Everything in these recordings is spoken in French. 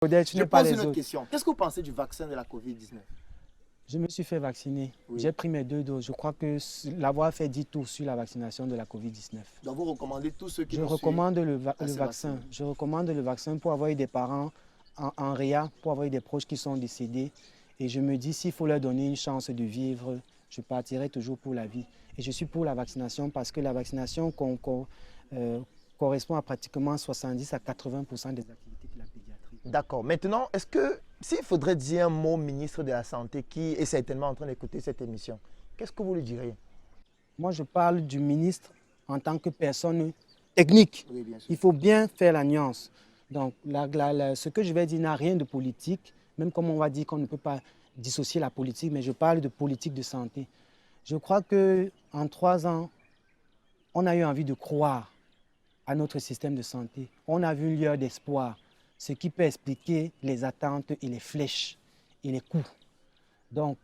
Odette, tu Je n'es pas pose les une autre autres. question. Qu'est-ce que vous pensez du vaccin de la COVID-19? Je me suis fait vacciner. Oui. J'ai pris mes 2 doses. Je crois que l'avoir fait dit tout sur la vaccination de la COVID-19. Donc vous recommandez tous ceux qui Je nous recommande suivent le à se vaccin. vacciner. Je recommande le vaccin pour avoir eu des parents en réa, pour avoir eu des proches qui sont décédés. Et je me dis, s'il faut leur donner une chance de vivre, je partirai toujours pour la vie. Et je suis pour la vaccination parce que la vaccination correspond à pratiquement 70 à 80% des activités de la pédiatrie. D'accord. Maintenant, est-ce que s'il faudrait dire un mot au ministre de la Santé qui est certainement en train d'écouter cette émission, qu'est-ce que vous lui diriez? Moi, je parle du ministre en tant que personne technique. Oui, bien sûr. Il faut bien faire la nuance. Donc, ce que je vais dire n'a rien de politique, même comme on va dire qu'on ne peut pas dissocier la politique, mais je parle de politique de santé. Je crois qu'en 3 ans, on a eu envie de croire à notre système de santé. On a vu une lueur d'espoir, ce qui peut expliquer les attentes et les flèches et les coups. Donc,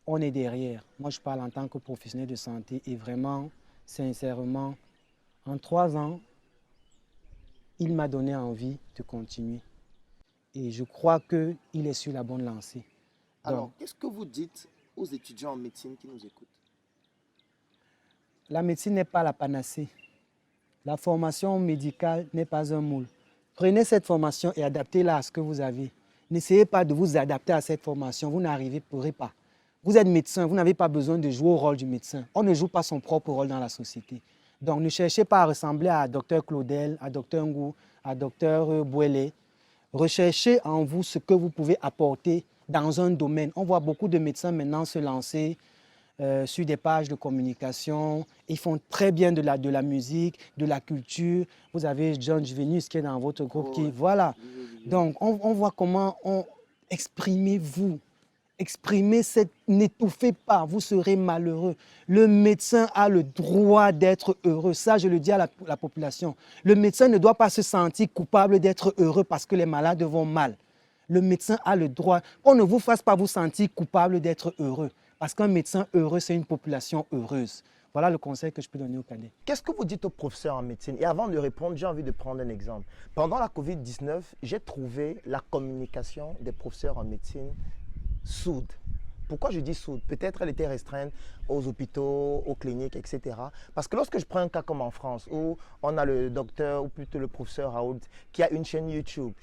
on est derrière. Moi, je parle en tant que professionnel de santé et vraiment, sincèrement, en 3 ans, il m'a donné envie de continuer. Et je crois qu'il est sur la bonne lancée. Alors, qu'est-ce que vous dites aux étudiants en médecine qui nous écoutent? La médecine n'est pas la panacée. La formation médicale n'est pas un moule. Prenez cette formation et adaptez-la à ce que vous avez. N'essayez pas de vous adapter à cette formation, vous n'arriverez pas. Vous êtes médecin, vous n'avez pas besoin de jouer au rôle du médecin. On ne joue pas son propre rôle dans la société. Donc ne cherchez pas à ressembler à Dr Claudel, à Dr Ngou, à Dr Bouélé. Recherchez en vous ce que vous pouvez apporter dans un domaine. On voit beaucoup de médecins maintenant se lancer sur des pages de communication. Ils font très bien de la musique, de la culture. Vous avez John Juvenus qui est dans votre groupe. Voilà. Donc, on voit comment exprimez-vous. Exprimez, n'étouffez pas, vous serez malheureux. Le médecin a le droit d'être heureux. Ça, je le dis à la population. Le médecin ne doit pas se sentir coupable d'être heureux parce que les malades vont mal. Le médecin a le droit. On ne vous fasse pas vous sentir coupable d'être heureux. Parce qu'un médecin heureux, c'est une population heureuse. Voilà le conseil que je peux donner aux cadets. Qu'est-ce que vous dites aux professeurs en médecine? Et avant de répondre, j'ai envie de prendre un exemple. Pendant la COVID-19, j'ai trouvé la communication des professeurs en médecine sourde. Pourquoi je dis sourde? Peut-être elle était restreinte aux hôpitaux, aux cliniques, etc. Parce que lorsque je prends un cas comme en France, où on a le docteur, ou plutôt le professeur Raoult, qui a une chaîne YouTube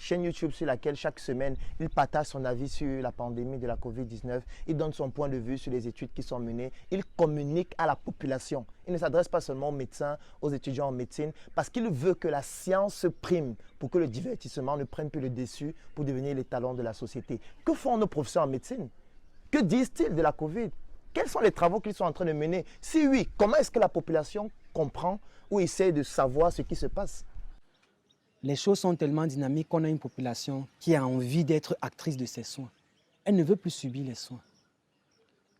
sur laquelle chaque semaine, il partage son avis sur la pandémie de la COVID-19, il donne son point de vue sur les études qui sont menées, il communique à la population. Il ne s'adresse pas seulement aux médecins, aux étudiants en médecine, parce qu'il veut que la science se prime pour que le divertissement ne prenne plus le dessus pour devenir les talents de la société. Que font nos professeurs en médecine? Que disent-ils de la COVID? Quels sont les travaux qu'ils sont en train de mener? Si oui, comment est-ce que la population comprend ou essaie de savoir ce qui se passe? Les choses sont tellement dynamiques qu'on a une population qui a envie d'être actrice de ses soins. Elle ne veut plus subir les soins.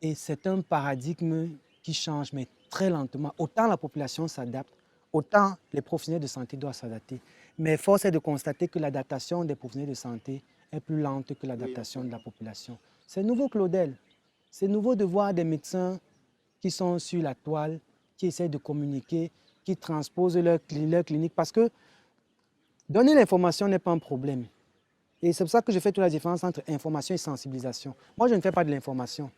Et c'est un paradigme qui change, mais très lentement. Autant la population s'adapte, autant les professionnels de santé doivent s'adapter. Mais force est de constater que l'adaptation des professionnels de santé est plus lente que l'adaptation de la population. C'est nouveau, Claudel. C'est nouveau de voir des médecins qui sont sur la toile, qui essaient de communiquer, qui transposent leur clinique. Parce que donner l'information n'est pas un problème. Et c'est pour ça que je fais toute la différence entre information et sensibilisation. Moi, je ne fais pas de l'information.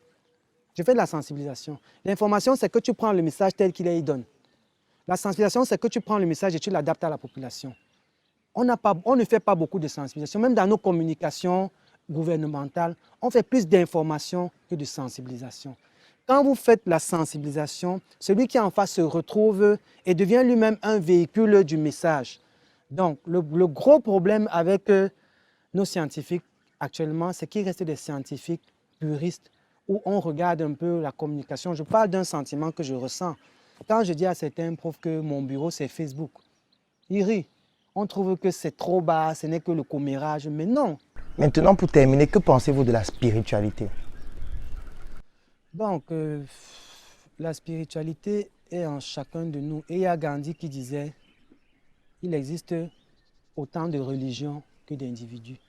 Je fais de la sensibilisation. L'information, c'est que tu prends le message tel qu'il est et donne. La sensibilisation, c'est que tu prends le message et tu l'adaptes à la population. On ne fait pas beaucoup de sensibilisation. Même dans nos communications gouvernementales, on fait plus d'information que de sensibilisation. Quand vous faites la sensibilisation, celui qui est en face se retrouve et devient lui-même un véhicule du message. Donc, le gros problème avec nos scientifiques actuellement, c'est qu'il reste des scientifiques puristes où on regarde un peu la communication. Je parle d'un sentiment que je ressens. Quand je dis à certains profs que mon bureau, c'est Facebook, ils rient. On trouve que c'est trop bas, ce n'est que le commérage, mais non. Maintenant, pour terminer, que pensez-vous de la spiritualité? Donc, la spiritualité est en chacun de nous. Et il y a Gandhi qui disait, il existe autant de religions que d'individus.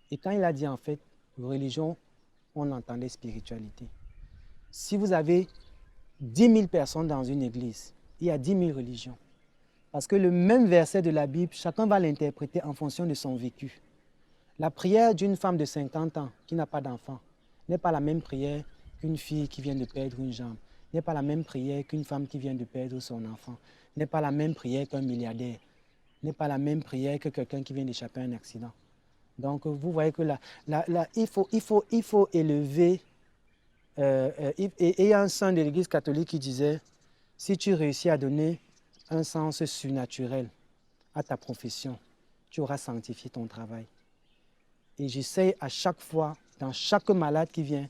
Et quand il a dit en fait, religion, on entendait spiritualité. Si vous avez 10 000 personnes dans une église, il y a 10 000 religions. Parce que le même verset de la Bible, chacun va l'interpréter en fonction de son vécu. La prière d'une femme de 50 ans qui n'a pas d'enfant n'est pas la même prière qu'une fille qui vient de perdre une jambe, n'est pas la même prière qu'une femme qui vient de perdre son enfant, n'est pas la même prière qu'un milliardaire, n'est pas la même prière que quelqu'un qui vient d'échapper à un accident. Donc, vous voyez que il faut élever. Et il y a un saint de l'Église catholique qui disait, si tu réussis à donner un sens surnaturel à ta profession, tu auras sanctifié ton travail. Et j'essaie à chaque fois, dans chaque malade qui vient,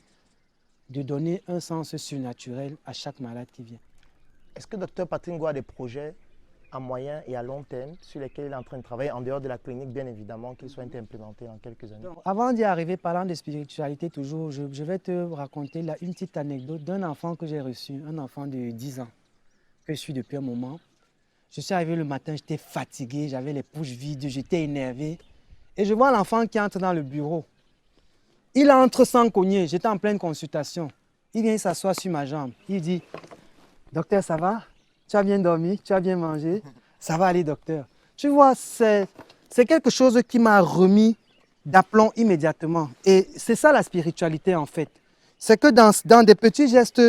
de donner un sens surnaturel à chaque malade qui vient. Est-ce que Dr Patrick Ngo a des projets à moyen et à long terme sur lesquels il est en train de travailler, en dehors de la clinique, bien évidemment, qu'ils soient implémentés dans quelques années? Avant d'y arriver, parlant de spiritualité toujours, je vais te raconter là une petite anecdote d'un enfant que j'ai reçu, un enfant de 10 ans, que je suis depuis un moment. Je suis arrivé le matin, j'étais fatigué, j'avais les poches vides, j'étais énervé. Et je vois l'enfant qui entre dans le bureau. Il entre sans cogner, j'étais en pleine consultation. Il vient s'asseoir sur ma jambe. Il dit, docteur, ça va? Tu as bien dormi? Tu as bien mangé? Ça va aller, docteur. Tu vois, c'est quelque chose qui m'a remis d'aplomb immédiatement. Et c'est ça la spiritualité en fait. C'est que dans des petits gestes,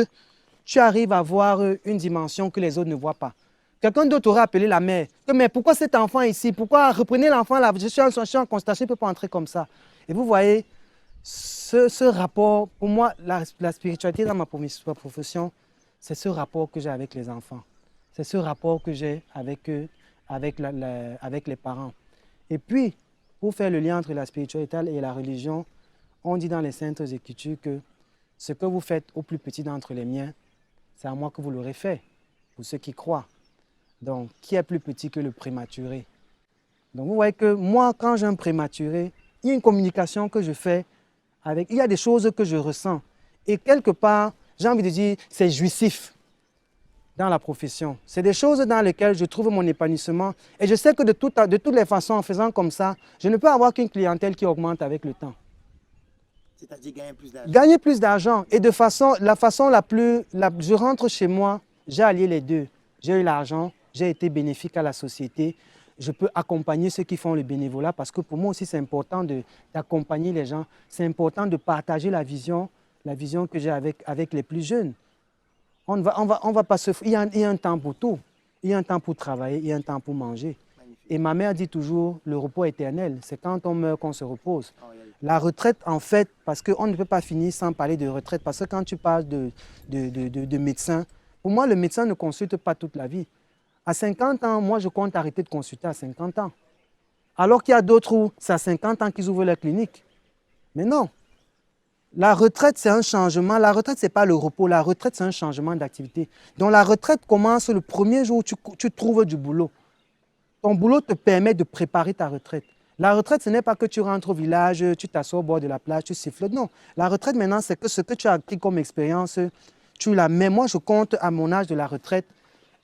tu arrives à voir une dimension que les autres ne voient pas. Quelqu'un d'autre aurait appelé la mère. Mais pourquoi cet enfant ici? Pourquoi reprenez l'enfant là? Je suis en constatation, je ne peux pas entrer comme ça. Et vous voyez, ce rapport, pour moi, la spiritualité dans ma profession, c'est ce rapport que j'ai avec les enfants. C'est ce rapport que j'ai avec eux, avec les parents. Et puis, pour faire le lien entre la spiritualité et la religion, on dit dans les Saintes Écritures que ce que vous faites au plus petit d'entre les miens, c'est à moi que vous l'aurez fait, pour ceux qui croient. Donc, qui est plus petit que le prématuré? Donc, vous voyez que moi, quand j'ai un prématuré, il y a une communication que je fais avec... Il y a des choses que je ressens. Et quelque part, j'ai envie de dire, c'est jouissif dans la profession. C'est des choses dans lesquelles je trouve mon épanouissement. Et je sais que de toutes les façons, en faisant comme ça, je ne peux avoir qu'une clientèle qui augmente avec le temps. C'est-à-dire gagner plus d'argent. Gagner plus d'argent. Et de la façon la plus... je rentre chez moi, j'ai allié les deux. J'ai eu l'argent, j'ai été bénéfique à la société. Je peux accompagner ceux qui font le bénévolat parce que pour moi aussi, c'est important d'accompagner les gens. C'est important de partager la vision que j'ai avec les plus jeunes. On va pas se... Il y a un temps pour tout. Il y a un temps pour travailler, il y a un temps pour manger. Magnifique. Et ma mère dit toujours, le repos éternel, c'est quand on meurt qu'on se repose. Oh, yeah. La retraite, en fait, parce qu'on ne peut pas finir sans parler de retraite, parce que quand tu parles de médecin, pour moi, le médecin ne consulte pas toute la vie. À 50 ans, moi, je compte arrêter de consulter à 50 ans. Alors qu'il y a d'autres où c'est à 50 ans qu'ils ouvrent leur clinique. Mais non. La retraite, c'est un changement. La retraite, ce n'est pas le repos. La retraite, c'est un changement d'activité. Donc, la retraite commence le premier jour où tu trouves du boulot. Ton boulot te permet de préparer ta retraite. La retraite, ce n'est pas que tu rentres au village, tu t'assois au bord de la plage, tu siffles. Non. La retraite, maintenant, c'est que ce que tu as acquis comme expérience, tu la mets. Moi, je compte, à mon âge de la retraite,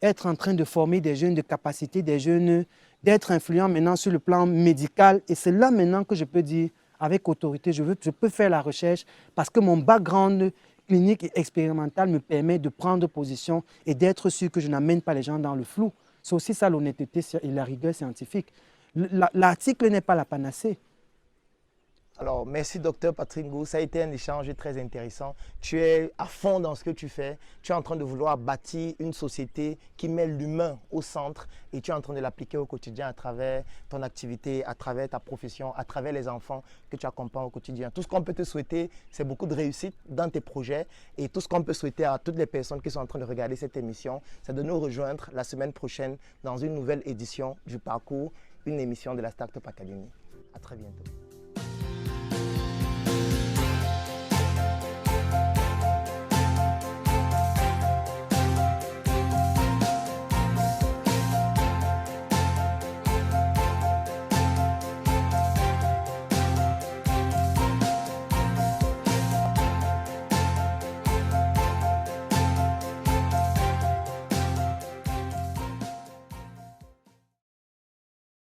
être en train de former des jeunes, de capaciter des jeunes, d'être influent maintenant sur le plan médical. Et c'est là maintenant que je peux dire, avec autorité, je peux faire la recherche parce que mon background clinique et expérimental me permet de prendre position et d'être sûr que je n'amène pas les gens dans le flou. C'est aussi ça l'honnêteté et la rigueur scientifique. L'article n'est pas la panacée. Alors, merci Dr Patrick Ngo. Ça a été un échange très intéressant. Tu es à fond dans ce que tu fais. Tu es en train de vouloir bâtir une société qui met l'humain au centre et tu es en train de l'appliquer au quotidien à travers ton activité, à travers ta profession, à travers les enfants que tu accompagnes au quotidien. Tout ce qu'on peut te souhaiter, c'est beaucoup de réussite dans tes projets et tout ce qu'on peut souhaiter à toutes les personnes qui sont en train de regarder cette émission, c'est de nous rejoindre la semaine prochaine dans une nouvelle édition du Parcours, une émission de la Startup Academy. À très bientôt.